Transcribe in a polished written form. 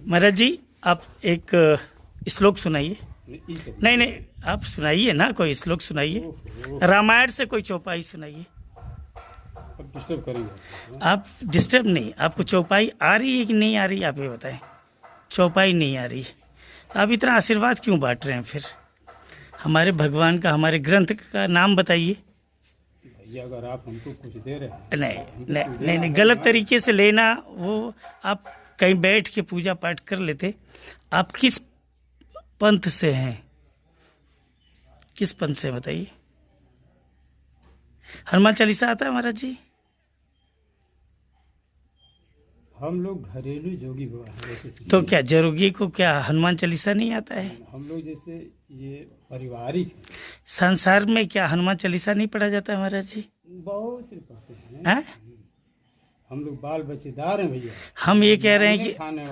महाराज जी, आप एक श्लोक सुनाइए। नहीं नहीं, आप सुनाइए ना, कोई श्लोक सुनाइए, रामायण से कोई चौपाई सुनाइए। डिस्टर्ब करेंगे आप डिस्टर्ब नहीं, आपको चौपाई आ रही है कि नहीं आ रही, आप ये बताएं। चौपाई नहीं आ रही तो आप इतना आशीर्वाद क्यों बांट रहे हैं फिर? हमारे भगवान का, हमारे ग्रंथ का नाम बताइए। भैया, अगर आप हमको कुछ दे रहे हैं नहीं नहीं नहीं नहीं, गलत तरीके से लेना। वो आप कहीं बैठ के पूजा पाठ कर लेते। आप किस पंथ से हैं? किस पंथ से बताइए। हनुमान चालीसा आता है महाराज जी? हम लोग घरेलू जोगी हुआ है जैसे। तो क्या जोगी को क्या हनुमान चालीसा नहीं आता है? हम लोग जैसे ये पारिवारिक संसार में क्या हनुमान चालीसा नहीं पढ़ा जाता है महाराज जी? बहुत से पढ़ते हैं। हैं? हम लोग बाल बच्चेदार हैं भैया। हम ये कह रहे हैं कि खाने